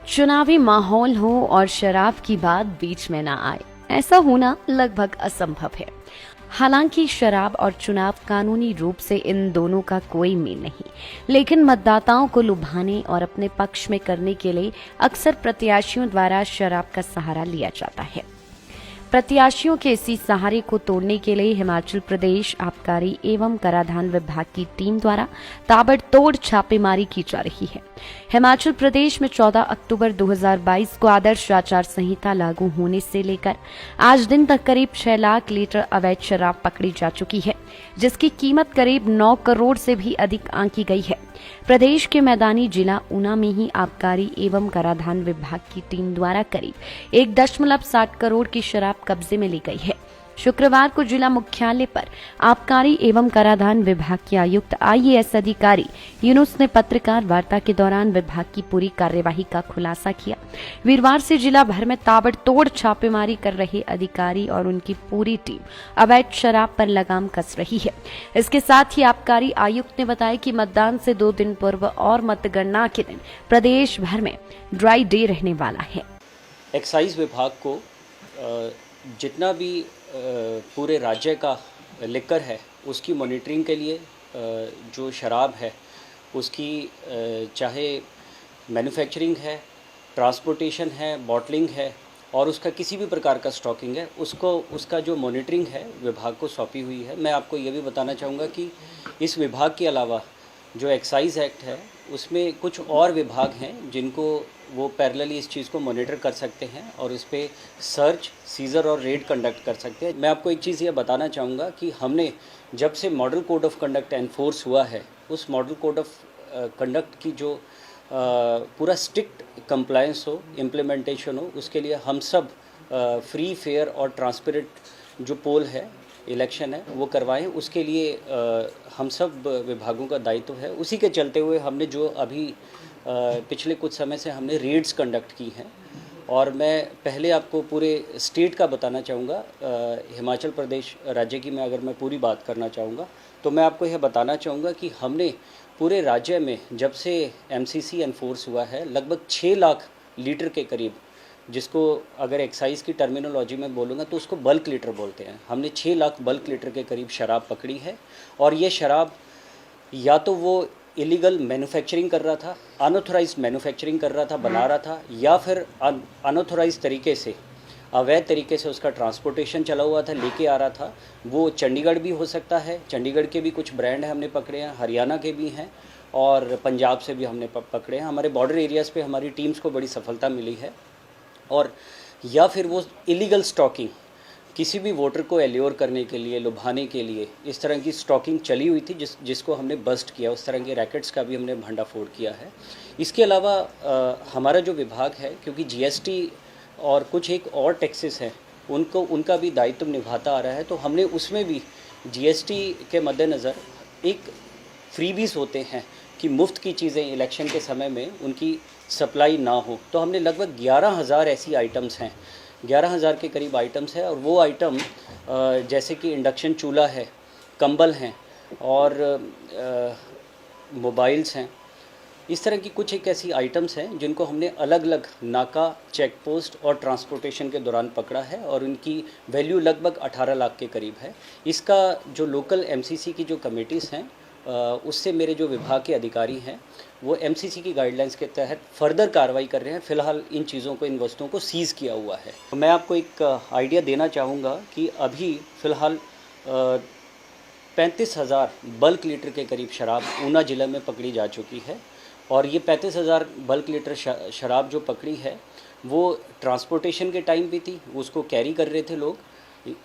चुनावी माहौल हो और शराब की बात बीच में ना आए, ऐसा होना लगभग असंभव है। हालांकि शराब और चुनाव कानूनी रूप से इन दोनों का कोई मेल नहीं, लेकिन मतदाताओं को लुभाने और अपने पक्ष में करने के लिए अक्सर प्रत्याशियों द्वारा शराब का सहारा लिया जाता है। प्रत्याशियों के इसी सहारे को तोड़ने के लिए हिमाचल प्रदेश आबकारी एवं कराधान विभाग की टीम द्वारा ताबड़तोड़ छापेमारी की जा रही है। हिमाचल प्रदेश में 14 अक्टूबर 2022 को आदर्श आचार संहिता लागू होने से लेकर आज दिन तक करीब 6 लाख लीटर अवैध शराब पकड़ी जा चुकी है, जिसकी कीमत करीब 9 करोड़ से भी अधिक आंकी गई है। प्रदेश के मैदानी जिला ऊना में ही आबकारी एवं कराधान विभाग की टीम द्वारा करीब 1.7 करोड़ की शराब कब्जे में ली गई है। शुक्रवार को जिला मुख्यालय पर आबकारी एवं कराधान विभाग के आयुक्त IAS अधिकारी यूनुस ने पत्रकार वार्ता के दौरान विभाग की पूरी कार्यवाही का खुलासा किया। वीरवार से जिला भर में ताबड़तोड़ छापेमारी कर रहे अधिकारी और उनकी पूरी टीम अवैध शराब पर लगाम कस रही है। इसके साथ ही आबकारी आयुक्त ने बताया कि मतदान से 2 दिन पूर्व और मतगणना के दिन प्रदेश भर में ड्राई डे रहने वाला है। एक्साइज विभाग को जितना भी पूरे राज्य का लिकर है उसकी मॉनिटरिंग के लिए जो शराब है उसकी चाहे मैन्युफैक्चरिंग है, ट्रांसपोर्टेशन है, बॉटलिंग है और उसका किसी भी प्रकार का स्टॉकिंग है उसका जो मॉनिटरिंग है विभाग को सौंपी हुई है। मैं आपको ये भी बताना चाहूँगा कि इस विभाग के अलावा जो एक्साइज एक्ट है उसमें कुछ और विभाग हैं जिनको वो पैरेलली इस चीज़ को मॉनिटर कर सकते हैं और इस पर सर्च, सीजर और रेड कंडक्ट कर सकते हैं। मैं आपको एक चीज़ ये बताना चाहूँगा कि हमने जब से model code of conduct enforce हुआ है उस मॉडल कोड ऑफ कंडक्ट की जो पूरा स्ट्रिक्ट कंप्लायंस हो, इम्प्लीमेंटेशन हो, उसके लिए हम सब फ्री, फेयर और ट्रांसपेरेंट जो पोल है, इलेक्शन है वो करवाएं। उसके लिए हम सब विभागों का दायित्व है। उसी के चलते हुए हमने जो अभी पिछले कुछ समय से हमने रेड्स कंडक्ट की हैं और मैं पहले आपको पूरे स्टेट का बताना चाहूँगा। हिमाचल प्रदेश राज्य की मैं अगर मैं पूरी बात करना चाहूँगा तो मैं आपको यह बताना चाहूँगा कि हमने पूरे राज्य में जब से MCC एनफोर्स हुआ है लगभग 6 लाख लीटर के करीब, जिसको अगर एक्साइज की टर्मिनोलॉजी में बोलूँगा तो उसको बल्क लीटर बोलते हैं, हमने 6 लाख बल्क लीटर के करीब शराब पकड़ी है। और ये शराब या तो वो इलीगल मैन्युफैक्चरिंग कर रहा था, अनऑथराइज्ड मैन्युफैक्चरिंग कर रहा था, बना रहा था, या फिर अनऑथराइज्ड तरीके से, अवैध तरीके से उसका ट्रांसपोर्टेशन चला हुआ था, लेके आ रहा था। वो चंडीगढ़ भी हो सकता है, चंडीगढ़ के भी कुछ ब्रांड हैं हमने पकड़े हैं, हरियाणा के भी हैं और पंजाब से भी हमने पकड़े हैं। हमारे बॉर्डर एरियाज़ पे हमारी टीम्स को बड़ी सफलता मिली है। और या फिर वो इलीगल स्टॉकिंग, किसी भी वोटर को एल्योर करने के लिए, लुभाने के लिए इस तरह की स्टॉकिंग चली हुई थी जिसको हमने बस्ट किया। उस तरह के रैकेट्स का भी हमने भंडाफोड़ किया है। इसके अलावा हमारा जो विभाग है, क्योंकि GST और कुछ एक और टैक्सेस हैं उनका भी दायित्व निभाता आ रहा है, तो हमने उसमें भी GST के मद्देनज़र एक फ्रीबीज होते हैं कि मुफ्त की चीज़ें इलेक्शन के समय में उनकी सप्लाई ना हो, तो हमने लगभग 11,000 ऐसी आइटम्स हैं, 11,000 के करीब आइटम्स हैं। और वो आइटम जैसे कि इंडक्शन चूल्हा है, कंबल हैं और मोबाइल्स हैं, इस तरह की कुछ एक ऐसी आइटम्स हैं जिनको हमने अलग अलग नाका, चेक पोस्ट और ट्रांसपोर्टेशन के दौरान पकड़ा है और उनकी वैल्यू लगभग 18 लाख के करीब है। इसका जो लोकल MCC की जो कमेटीज़ हैं उससे मेरे जो विभाग के अधिकारी हैं वो MCC की गाइडलाइंस के तहत फर्दर कार्रवाई कर रहे हैं। फ़िलहाल इन चीज़ों को, इन वस्तुओं को सीज़ किया हुआ है। मैं आपको एक आइडिया देना चाहूँगा कि अभी फ़िलहाल 35,000 बल्क लीटर के करीब शराब ऊना ज़िले में पकड़ी जा चुकी है। और ये 35,000 बल्क लीटर शराब जो पकड़ी है वो ट्रांसपोर्टेशन के टाइम भी थी, उसको कैरी कर रहे थे लोग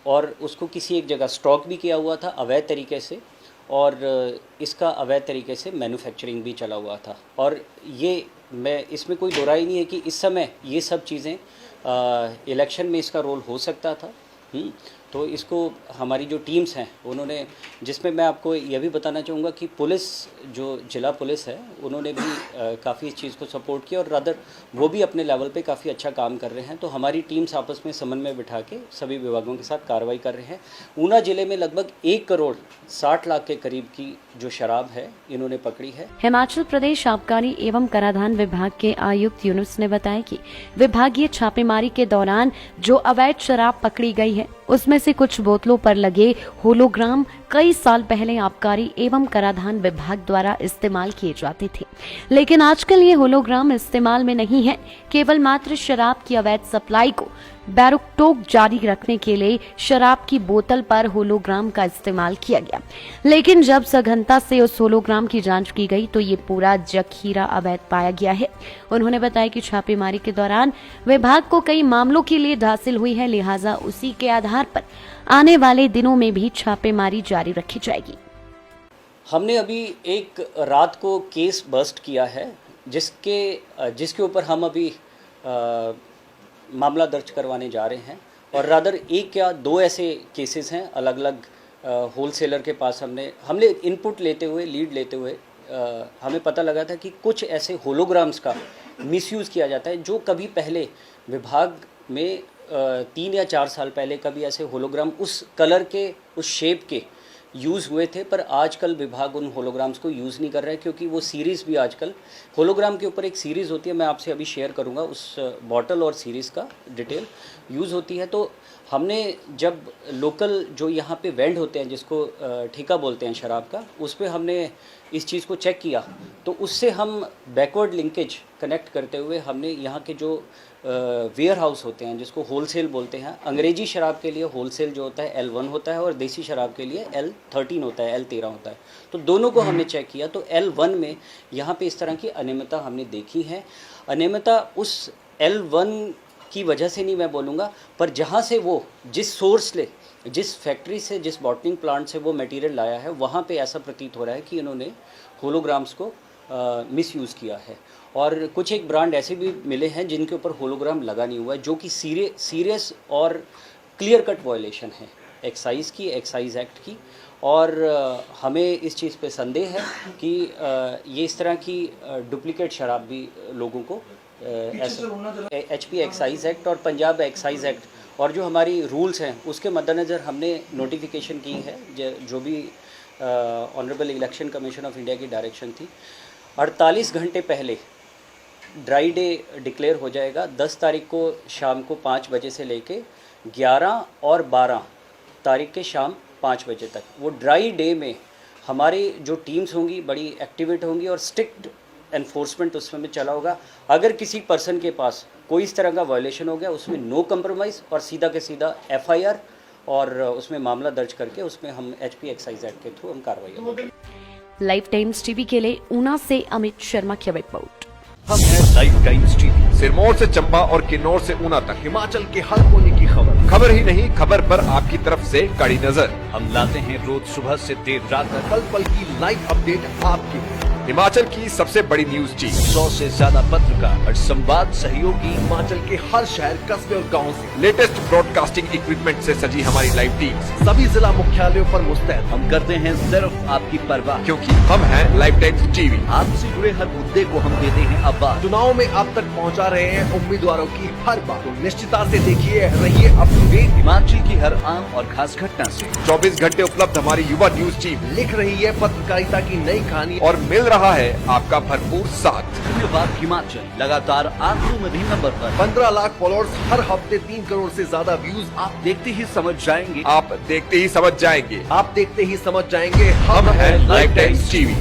और उसको किसी एक जगह स्टॉक भी किया हुआ था अवैध तरीके से, और इसका अवैध तरीके से मैन्युफैक्चरिंग भी चला हुआ था। और ये मैं इसमें कोई दो राय नहीं है कि इस समय ये सब चीज़ें इलेक्शन में इसका रोल हो सकता था। तो इसको हमारी जो टीम्स हैं उन्होंने, जिसमें मैं आपको यह भी बताना चाहूँगा कि पुलिस, जो जिला पुलिस है, उन्होंने भी काफ़ी इस चीज़ को सपोर्ट किया और रादर वो भी अपने लेवल पे काफ़ी अच्छा काम कर रहे हैं। तो हमारी टीम्स आपस में समन्वय बिठा के सभी विभागों के साथ कार्रवाई कर रहे हैं। ऊना जिले में लगभग 1 करोड़ 60 लाख के करीब की जो शराब है इन्होंने पकड़ी है। हिमाचल प्रदेश आबकारी एवं कराधान विभाग के आयुक्त यूनुस ने बताया कि विभागीय छापेमारी के दौरान जो अवैध शराब पकड़ी गई है उसमें से कुछ बोतलों पर लगे होलोग्राम कई साल पहले आबकारी एवं कराधान विभाग द्वारा इस्तेमाल किए जाते थे, लेकिन आजकल ये होलोग्राम इस्तेमाल में नहीं है। केवल मात्र शराब की अवैध सप्लाई को बैरोकटोक जारी रखने के लिए शराब की बोतल पर होलोग्राम का इस्तेमाल किया गया, लेकिन जब सघनता से उस होलोग्राम की जांच की गई तो ये पूरा जखीरा अवैध पाया गया है। उन्होंने बताया कि छापेमारी के दौरान विभाग को कई मामलों की लीड हासिल हुई है, लिहाजा उसी के आधार पर आने वाले दिनों में भी छापेमारी जारी रखी जाएगी। हमने अभी एक रात को केस बस्ट किया है जिसके ऊपर हम अभी मामला दर्ज करवाने जा रहे हैं और रादर 1 या 2 ऐसे केसेस हैं अलग अलग होलसेलर के पास। हमने इनपुट लेते हुए, लीड लेते हुए हमें पता लगा था कि कुछ ऐसे होलोग्राम्स का मिसयूज़ किया जाता है जो कभी पहले विभाग में 3 या 4 साल पहले कभी ऐसे होलोग्राम उस कलर के, उस शेप के यूज़ हुए थे, पर आजकल विभाग उन होलोग्राम्स को यूज़ नहीं कर रहा है क्योंकि वो सीरीज़ भी आजकल होलोग्राम के ऊपर एक सीरीज़ होती है, मैं आपसे अभी शेयर करूंगा उस बॉटल और सीरीज़ का डिटेल यूज़ होती है। तो हमने जब लोकल जो यहाँ पे वेंड होते हैं, जिसको ठेका बोलते हैं शराब का, उस पर हमने इस चीज़ को चेक किया तो उससे हम बैकवर्ड लिंकेज कनेक्ट करते हुए हमने यहाँ के जो वेयर हाउस होते हैं, जिसको होलसेल बोलते हैं, अंग्रेजी शराब के लिए होलसेल जो होता है L1 होता है और देसी शराब के लिए L13 होता है, L13 होता है, तो दोनों को हमने चेक किया तो L1 में यहाँ पे इस तरह की अनियमितता हमने देखी है। अनियमितता उस L1 की वजह से नहीं मैं बोलूँगा, पर जहाँ से वो जिस सोर्स ले, जिस फैक्ट्री से, जिस बॉटलिंग प्लांट से वो मटेरियल लाया है, वहाँ पे ऐसा प्रतीत हो रहा है कि इन्होंने होलोग्राम्स को मिसयूज़ किया है। और कुछ एक ब्रांड ऐसे भी मिले हैं जिनके ऊपर होलोग्राम लगा नहीं हुआ है, जो कि सीरियस और क्लियर कट वायलेशन है एक्साइज़ की, एक्साइज़ एक्ट की। और हमें इस चीज़ पे संदेह है कि ये इस तरह की डुप्लीकेट शराब भी लोगों को HP एक्साइज़ एक्ट और पंजाब एक्साइज़ एक्ट और जो हमारी रूल्स हैं उसके मद्देनज़र हमने नोटिफिकेशन की है, जो भी honourable election commission of India की डायरेक्शन थी। 48 घंटे पहले ड्राई डे डिक्लेयर हो जाएगा। 10 तारीख को शाम को 5 बजे से लेके 11 और 12 तारीख के शाम 5 बजे तक वो ड्राई डे में हमारी जो टीम्स होंगी बड़ी एक्टिवेट होंगी और स्ट्रिक्ट एनफोर्समेंट उसमें चला होगा। अगर किसी पर्सन के पास कोई इस तरह का वायलेशन हो गया, उसमें नो कंप्रोमाइज़ और सीधा के सीधा FIR और उसमें मामला दर्ज करके उसमें हम HP एक्साइज एक्ट के थ्रू हम कार्रवाई करेंगे। लाइव टाइम्स टीवी के लिए ऊना से अमित शर्मा की रिपोर्ट। हम हैं लाइव टाइम्स टीवी, सिरमौर से चंबा और किन्नौर से ऊना तक हिमाचल के हर कोने की खबर ही नहीं, खबर पर आपकी तरफ से कड़ी नजर। हम लाते हैं रोज सुबह से देर रात तक पल पल की लाइव अपडेट आपके हिमाचल की सबसे बड़ी न्यूज टीम, 100 से ज्यादा पत्रकार और संवाद सहयोगी हिमाचल के हर शहर, कस्बे और गाँव से लेटेस्ट ब्रॉडकास्टिंग इक्विपमेंट से सजी हमारी लाइव टीम सभी जिला मुख्यालयों पर मुस्तैद। हम करते हैं सिर्फ आपकी परवाह, क्योंकि हम हैं लाइव टाइम्स टीवी। आपसे जुड़े हर मुद्दे को हम देते हैं आवाज। चुनाव में आप तक पहुंचा रहे हैं उम्मीदवारों की हर बात, तो निश्चितता से देखिए, रहिए अप टू डेट हिमाचल की हर आम और खास घटना से। 24 घंटे उपलब्ध हमारी युवा न्यूज टीम लिख रही है पत्रकारिता की नई कहानी और मिल रहा है आपका भरपूर साथ। धन्यवाद हिमाचल, लगातार आंकड़ों में भी नंबर पर 15 लाख फॉलोअर्स, हर हफ्ते 3 करोड़ से ज्यादा व्यूज। आप देखते ही समझ जाएंगे, आप देखते ही समझ जाएंगे, आप देखते ही समझ जाएंगे। हम हैं लाइव टाइम्स टीवी।